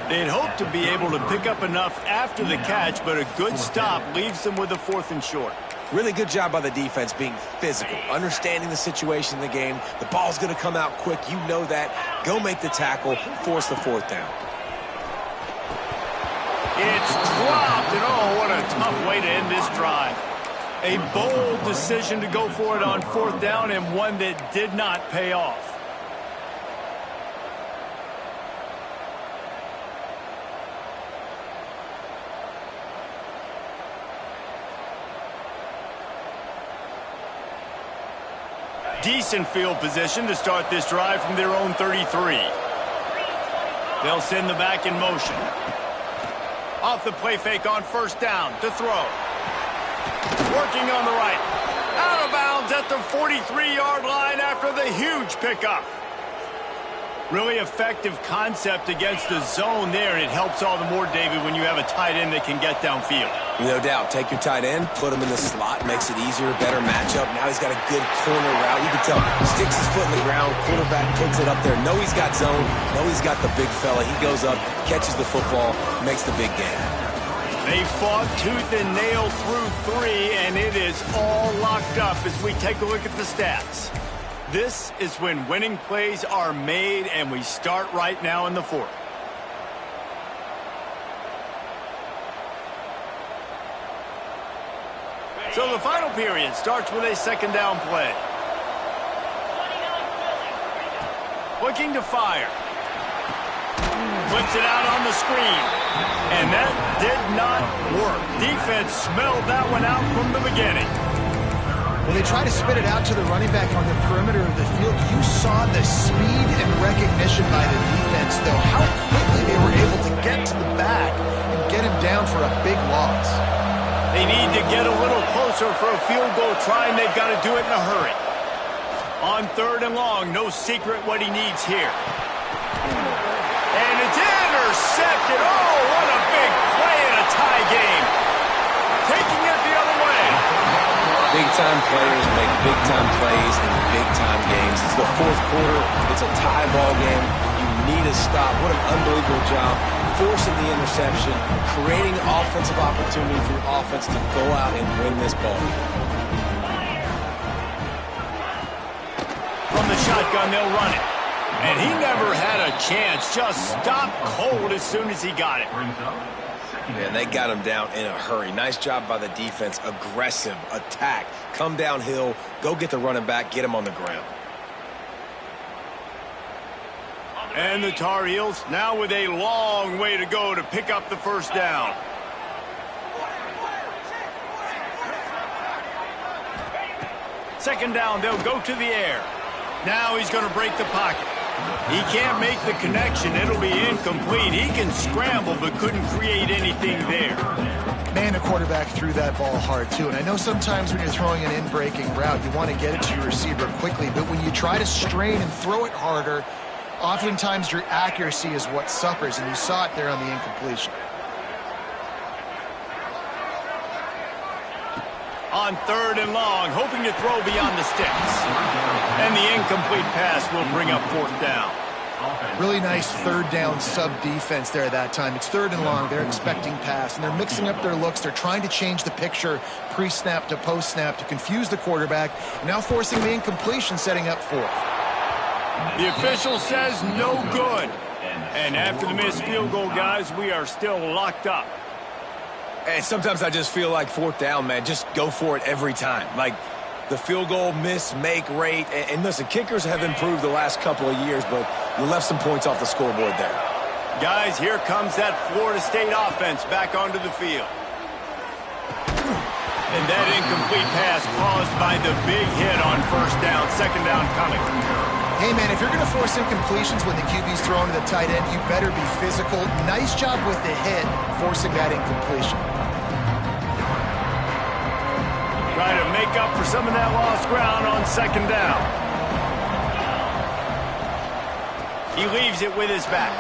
Speaker 1: They'd hope to be able to pick up enough after the catch, but a good stop leaves them with a 4th and short.
Speaker 3: Really good job by the defense being physical, understanding the situation in the game. The ball's going to come out quick. You know that. Go make the tackle, force the 4th down.
Speaker 1: It's dropped, and oh, what a tough way to end this drive. A bold decision to go for it on 4th down, and one that did not pay off. Decent field position to start this drive from their own 33. They'll send the back in motion. Off the play fake on first down to throw. Working on the right. Out of bounds at the 43-yard line after the huge pickup. Really effective concept against the zone there, and it helps all the more, David, when you have a tight end that can get downfield.
Speaker 3: No doubt. Take your tight end, put him in the slot, makes it easier, better matchup. Now he's got a good corner route. You can tell, sticks his foot in the ground, quarterback puts it up there. Know he's got zone, know he's got the big fella. He goes up, catches the football, makes the big game.
Speaker 1: They fought tooth and nail through 3, and it is all locked up as we take a look at the stats. This is when winning plays are made, and we start right now in the 4th. So the final period starts with a 2nd down play. Looking to fire. Flips it out on the screen. And that did not work. Defense smelled that one out from the beginning.
Speaker 2: When they try to spit it out to the running back on the perimeter of the field, you saw the speed and recognition by the defense, though, how quickly they were able to get to the back and get him down for a big loss.
Speaker 1: They need to get a little closer for a field goal try, and they've got to do it in a hurry. On 3rd and long, no secret what he needs here. And it's intercepted. Oh, what a big play in a tie game. Taking it the other way.
Speaker 3: Big-time players make big-time plays in big-time games. It's the 4th quarter. It's a tie ball game. You need a stop. What an unbelievable job. Forcing the interception, creating offensive opportunity for your offense to go out and win this ball game.
Speaker 1: From the shotgun, they'll run it. And he never had a chance. Just stopped cold as soon as he got it.
Speaker 3: And they got him down in a hurry. Nice job by the defense. Aggressive attack. Come downhill. Go get the running back. Get him on the ground.
Speaker 1: And the Tar Heels now with a long way to go to pick up the first down. Second down, they'll go to the air. Now he's going to break the pocket. He can't make the connection. It'll be incomplete. He can scramble, but couldn't create anything there.
Speaker 2: Man, the quarterback threw that ball hard, too. And I know sometimes when you're throwing an in-breaking route, you want to get it to your receiver quickly. But when you try to strain and throw it harder, oftentimes your accuracy is what suffers. And you saw it there on the incompletion.
Speaker 1: On third and long, hoping to throw beyond the sticks. And the incomplete pass will bring up fourth down.
Speaker 2: Really nice third down sub-defense there that time. It's third and long. They're expecting pass, and they're mixing up their looks. They're trying to change the picture pre-snap to post-snap to confuse the quarterback, and now forcing the incompletion, setting up fourth.
Speaker 1: The official says no good. And after the missed field goal, guys, we are still locked up.
Speaker 3: And sometimes I just feel like fourth down, man. Just go for it every time. Like the field goal miss-make rate. And listen, kickers have improved the last couple of years, but you left some points off the scoreboard there.
Speaker 1: Guys, here comes that Florida State offense back onto the field. And that incomplete pass caused by the big hit on first down. Second down coming.
Speaker 2: Hey, man, if you're going to force incompletions when the QB's throwing to the tight end, you better be physical. Nice job with the hit, forcing that incompletion.
Speaker 1: Try to make up for some of that lost ground on second down. He leaves it with his back.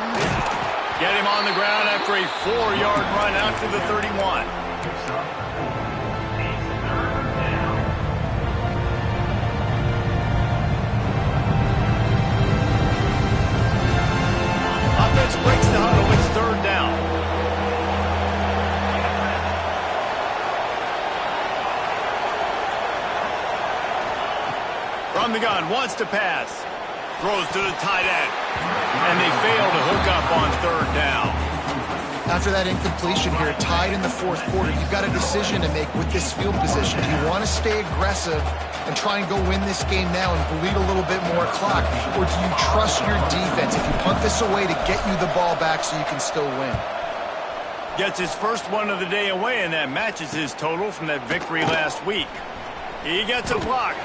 Speaker 1: Get him on the ground after a 4-yard run out to the 31. Offense breaks the huddle. It's third down. From the gun, wants to pass. Throws to the tight end. And they fail to hook up on third down.
Speaker 2: After that incompletion here, tied in the fourth quarter, you've got a decision to make with this field position. Do you want to stay aggressive and try and go win this game now and bleed a little bit more clock? Or do you trust your defense if you punt this away to get you the ball back so you can still win?
Speaker 1: Gets his first one of the day away, and that matches his total from that victory last week. He gets a block.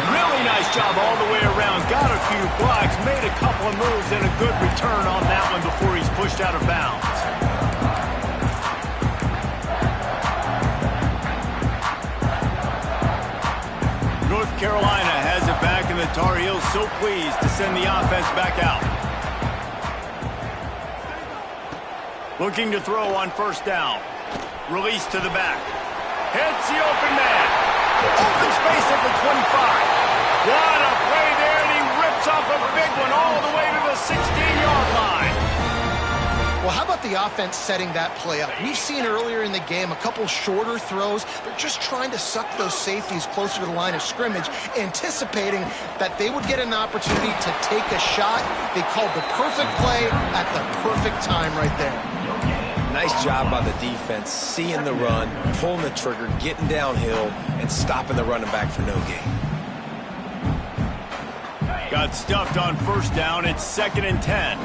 Speaker 1: Really nice job all the way around. Got a few blocks, made a couple of moves, and a good return on that one before he's pushed out of bounds. North Carolina has it back, and the Tar Heels so pleased to send the offense back out. Looking to throw on first down. Release to the back. Hits the open man. Open space at the 25. What a play there, and he rips off a big one all the way to the 16-yard line.
Speaker 2: Well, how about the offense setting that play up? We've seen earlier in the game a couple shorter throws. They're just trying to suck those safeties closer to the line of scrimmage, anticipating that they would get an opportunity to take a shot. They called the perfect play at the perfect time right there.
Speaker 3: Nice job by the defense, seeing the run, pulling the trigger, getting downhill, and stopping the running back for no gain.
Speaker 1: Got stuffed on first down. It's 2nd and 10.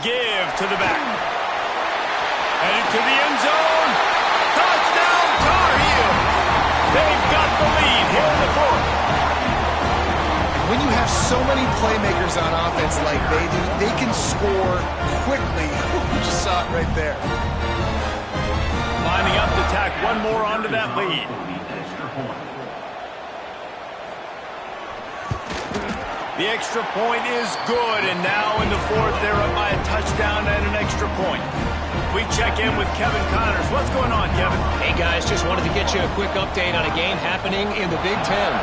Speaker 1: Give to the back. Headed to the end zone. Touchdown, Tar Heels. They've got the lead here in the fourth.
Speaker 2: When you have so many playmakers on offense like they do, they can score quickly. You just saw it right there.
Speaker 1: Lining up to tack one more onto that lead. The extra point is good, and now in the fourth, they're up by a touchdown and an extra point. We check in with Kevin Connors. What's going on, Kevin?
Speaker 4: Hey, guys, just wanted to get you a quick update on a game happening in the Big Ten.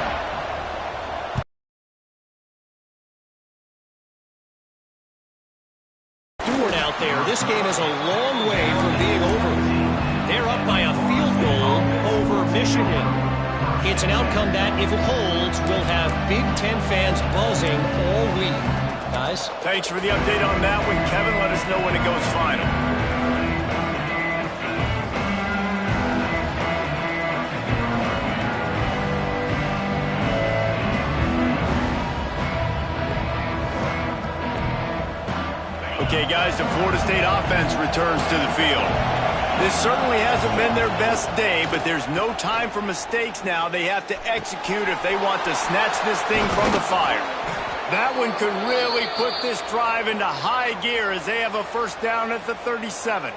Speaker 4: Out there, this game is a long way from being over. They're up by a field goal over Michigan. It's an outcome that, if it holds, will have Big Ten fans buzzing all week. Guys?
Speaker 1: Thanks for the update on that one, Kevin. Let us know when it goes final. Okay, guys, the Florida State offense returns to the field. This certainly hasn't been their best day, but there's no time for mistakes now. They have to execute if they want to snatch this thing from the fire. That one could really put this drive into high gear as they have a first down at the 37.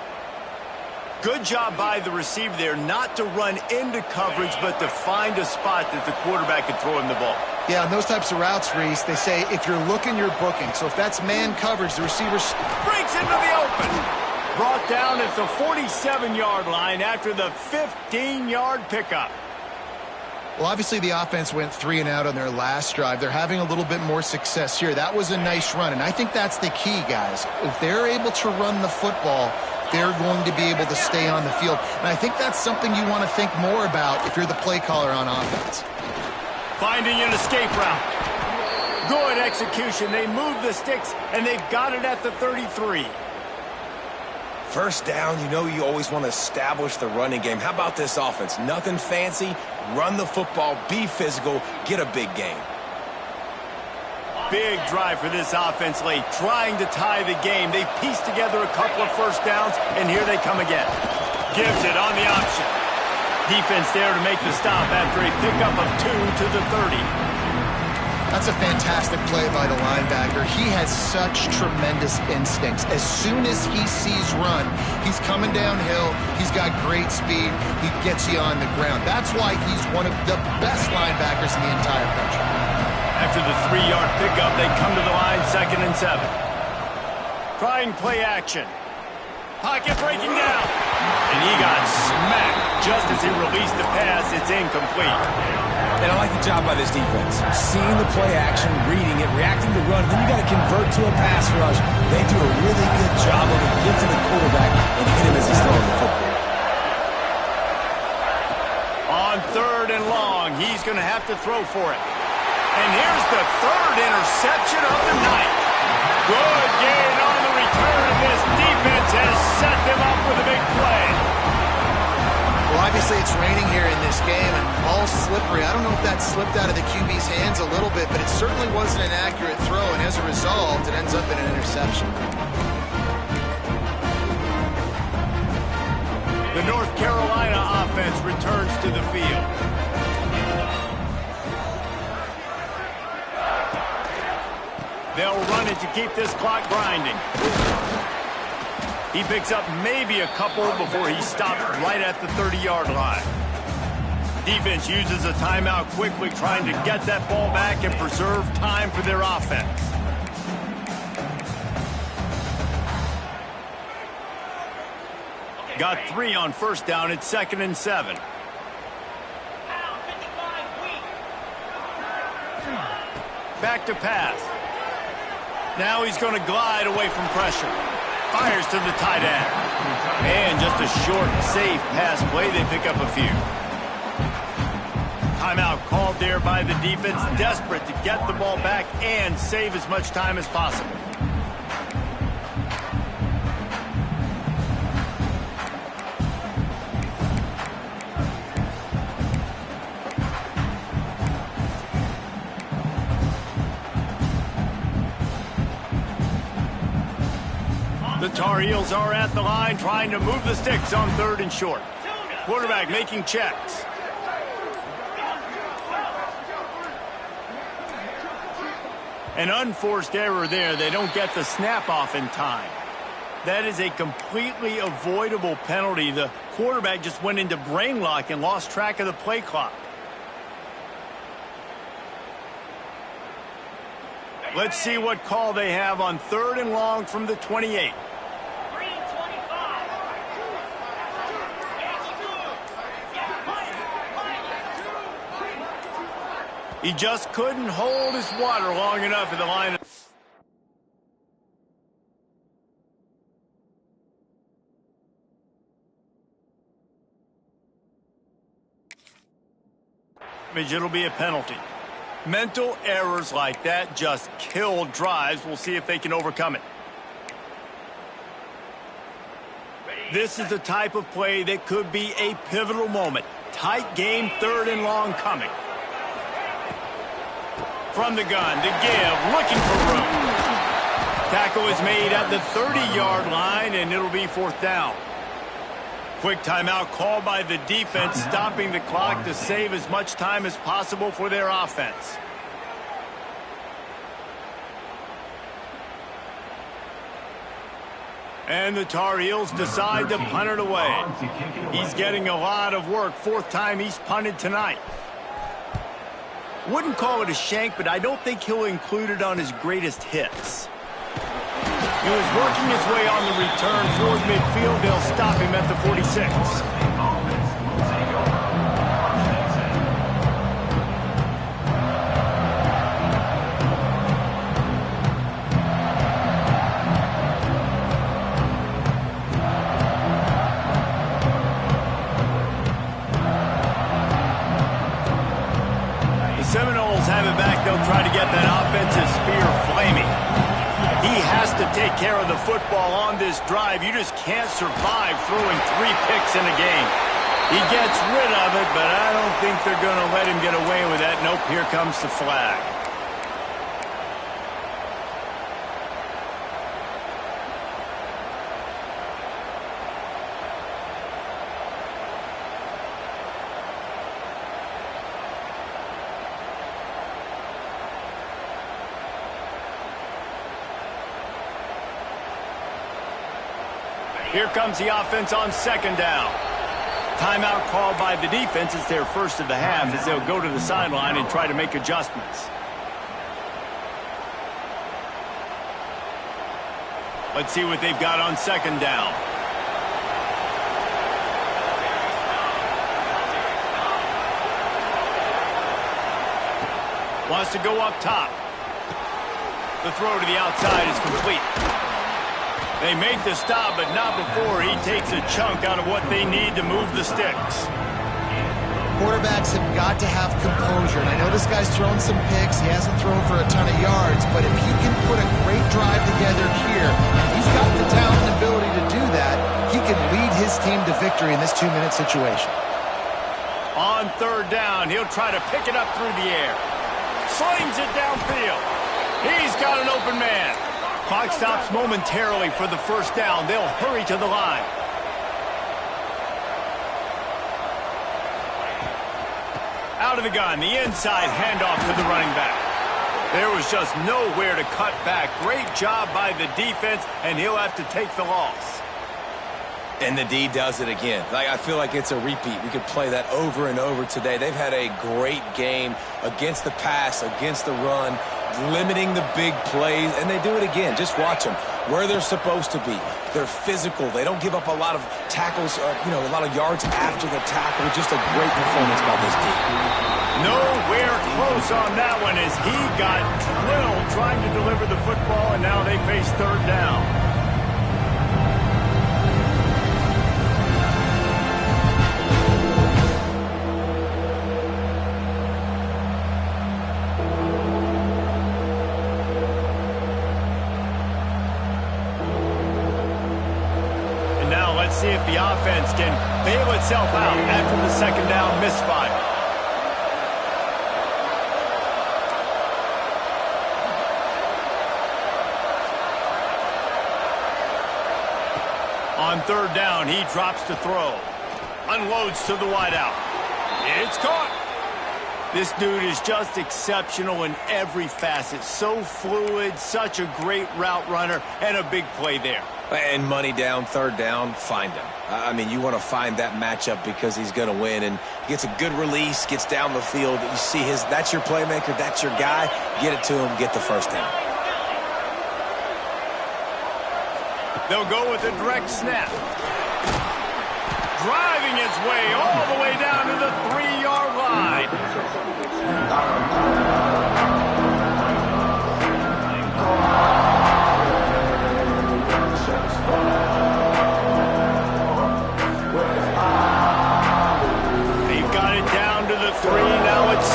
Speaker 1: Good job by the receiver there not to run into coverage, but to find a spot that the quarterback could throw him the ball.
Speaker 2: Yeah, on those types of routes, Reese, they say if you're looking, you're booking. So if that's man coverage, the receiver
Speaker 1: breaks into the open. Brought down at the 47-yard line after the 15-yard pickup.
Speaker 2: Well, obviously the offense went 3 and out on their last drive. They're having a little bit more success here. That was a nice run, and I think that's the key, guys. If they're able to run the football, they're going to be able to stay on the field. And I think that's something you want to think more about if you're the play caller on offense.
Speaker 1: Finding an escape route. Good execution. They move the sticks, and they've got it at the 33.
Speaker 3: First down, you know you always want to establish the running game. How about this offense? Nothing fancy. Run the football, be physical, get a big gain.
Speaker 1: Big drive for this offense late, trying to tie the game. They've pieced together a couple of first downs, and here they come again. Gives it on the option. Defense there to make the stop after a pickup of 2 to the 30.
Speaker 2: That's a fantastic play by the linebacker. He has such tremendous instincts. As soon as he sees run, he's coming downhill. He's got great speed. He gets you on the ground. That's why he's one of the best linebackers in the entire country.
Speaker 1: After the 3-yard pickup, they come to the line, 2nd and 7. Trying play action. Pocket breaking down. And he got smacked just as he released the pass. It's incomplete.
Speaker 3: And I like the job by this defense. Seeing the play action, reading it, reacting to run, and then you got to convert to a pass rush. They do a really good job of it. Get to the quarterback and hit him as he's throwing the football.
Speaker 1: On 3rd and long, he's going to have to throw for it. And here's the 3rd interception of the night. Good gain on the return. This defense has set them up with a big play.
Speaker 2: Well, obviously it's raining here in this game, and ball's slippery. I don't know if that slipped out of the QB's hands a little bit, but it certainly wasn't an accurate throw, and as a result, it ends up in an interception.
Speaker 1: The North Carolina offense returns to the field. They'll run it to keep this clock grinding. He picks up maybe a couple before he stopped right at the 30-yard line. Defense uses a timeout quickly, trying to get that ball back and preserve time for their offense. Got 3 on first down. It's 2nd and 7. Back to pass. Now he's going to glide away from pressure. Fires to the tight end. And just a short, safe pass play. They pick up a few. Timeout called there by the defense, desperate to get the ball back and save as much time as possible. The Tar Heels are at the line, trying to move the sticks on 3rd and short. Quarterback making checks. An unforced error there. They don't get the snap off in time. That is a completely avoidable penalty. The quarterback just went into brain lock and lost track of the play clock. Let's see what call they have on 3rd and long from the 28. He just couldn't hold his water long enough at the line. It'll be a penalty. Mental errors like that just kill drives. We'll see if they can overcome it. This is the type of play that could be a pivotal moment. Tight game, 3rd and long coming. From the gun, to give, looking for room. Tackle is made at the 30-yard line, and it'll be 4th down. Quick timeout called by the defense, stopping the clock to save as much time as possible for their offense. And the Tar Heels decide to punt it away. He's getting a lot of work. 4th time he's punted tonight. Wouldn't call it a shank, but I don't think he'll include it on his greatest hits. He was working his way on the return toward midfield. They'll stop him at the 46. Seminoles have it back. They'll try to get that offensive spear flaming. He has to take care of the football on this drive. You just can't survive throwing 3 picks in a game. He gets rid of it, but I don't think they're going to let him get away with that. Nope, here comes the flag. Here comes the offense on 2nd down. Timeout called by the defense. It's their first of the half as they'll go to the sideline and try to make adjustments. Let's see what they've got on 2nd down. Wants to go up top. The throw to the outside is complete. They make the stop, but not before he takes a chunk out of what they need to move the sticks.
Speaker 2: Quarterbacks have got to have composure, and I know this guy's thrown some picks. He hasn't thrown for a ton of yards, but if he can put a great drive together here, and he's got the talent and ability to do that, he can lead his team to victory in this 2-minute situation.
Speaker 1: On 3rd down, he'll try to pick it up through the air. Slings it downfield. He's got an open man. Clock stops momentarily for the 1st down. They'll hurry to the line. Out of the gun, the inside handoff to the running back. There was just nowhere to cut back. Great job by the defense, and he'll have to take the loss.
Speaker 3: And the D does it again. I feel like it's a repeat. We could play that over and over today. They've had a great game against the pass, against the run, limiting the big plays, and they do it again. Just watch them where they're supposed to be. They're physical. They don't give up a lot of tackles, a lot of yards after the tackle. Just a great performance by this team.
Speaker 1: Nowhere close on that one as he got drilled trying to deliver the football, and now they face 3rd down. Let's see if the offense can bail itself out after the 2nd down misfire. On 3rd down, he drops to throw. Unloads to the wideout. It's caught. This dude is just exceptional in every facet. So fluid, such a great route runner, and a big play there.
Speaker 3: And money down, 3rd down, find him. I mean, you want to find that matchup because he's going to win. And he gets a good release, gets down the field. You see that's your playmaker, that's your guy. Get it to him, get the 1st down.
Speaker 1: They'll go with a direct snap. Driving his way all the way down to the 3-yard line. They've got it down to the 3. Now it's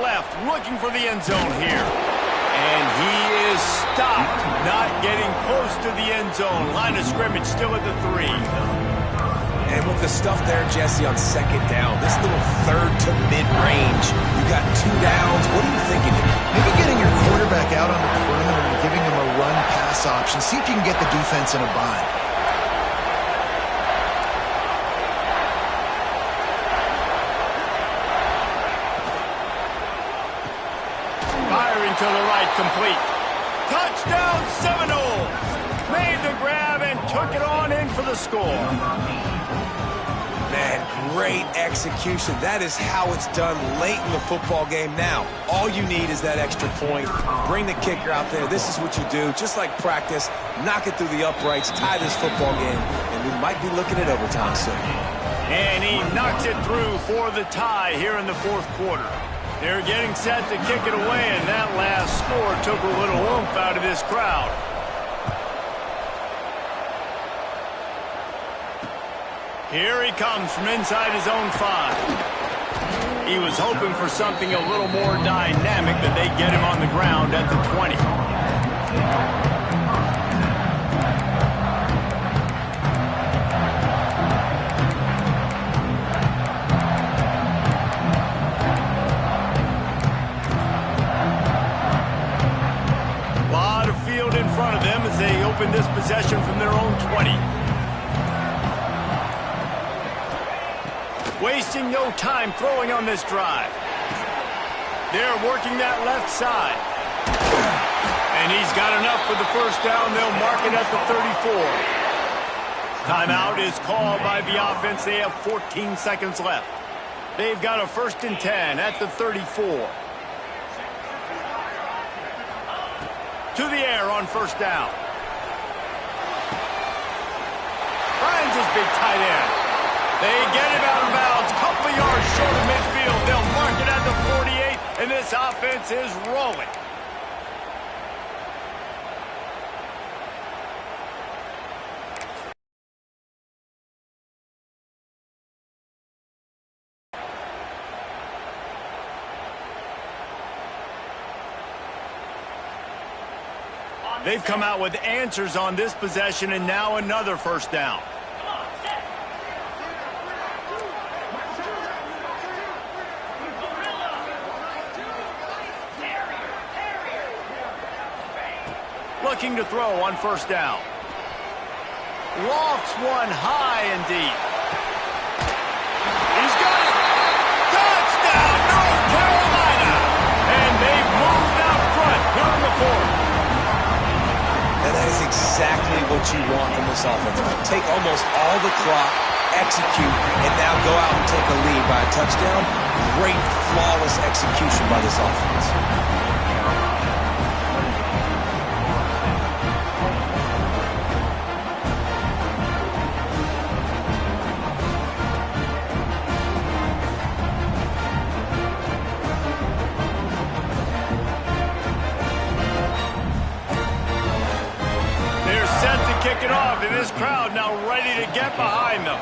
Speaker 1: left, looking for the end zone here. And he is stopped, not getting close to the end zone. Line of scrimmage still at the 3.
Speaker 3: And with the stuff there, Jesse, on second down, this little third to mid-range, you got 2 downs. What are you thinking here?
Speaker 2: Maybe getting your quarterback out on the perimeter and giving him a run-pass option. See if you can get the defense in a bind.
Speaker 1: Firing to the right, complete. Touchdown Seminoles! Made the grab and took it on in for the score.
Speaker 3: Man, great execution. That is how it's done late in the football game. Now, all you need is that extra point. Bring the kicker out there. This is what you do. Just like practice, knock it through the uprights, tie this football game, and we might be looking at overtime soon.
Speaker 1: And he knocks it through for the tie here in the 4th quarter. They're getting set to kick it away, and that last score took a little oomph out of this crowd. Here he comes from inside his own 5. He was hoping for something a little more dynamic, but they get him on the ground at the 20. A lot of field in front of them as they open this possession from their own 20. Wasting no time throwing on this drive. They're working that left side. And he's got enough for the first down. They'll mark it at the 34. Timeout is called by the offense. They have 14 seconds left. They've got a 1st and 10 at the 34. To the air on 1st down. Finds his big tight end. They get him out of bounds, couple of yards short of midfield. They'll mark it at the 48, and this offense is rolling. They've come out with answers on this possession, and now another 1st down. Looking to throw on 1st down. Lofts one high and deep. He's got it. Touchdown, North Carolina. And they've moved out front here in the 4th.
Speaker 3: And that is exactly what you want from this offense. Take almost all the clock, execute, and now go out and take a lead by a touchdown. Great, flawless execution by this offense.
Speaker 1: Kick it off, and this crowd now ready to get behind them.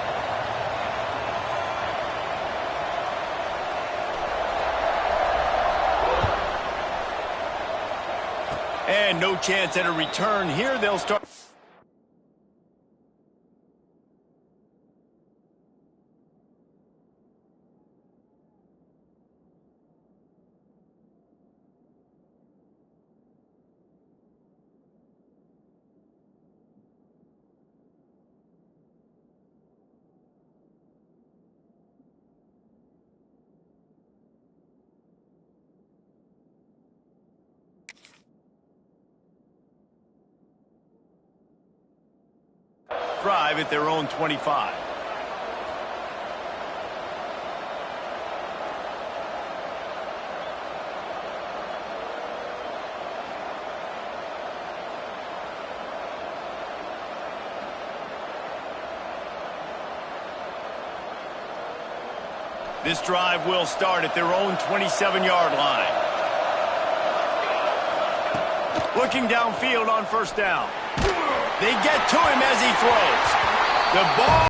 Speaker 1: And no chance at a return here. They'll start. Drive at their own 25. This drive will start at their own 27-yard line. Looking downfield on 1st down. They get to him as he throws. The ball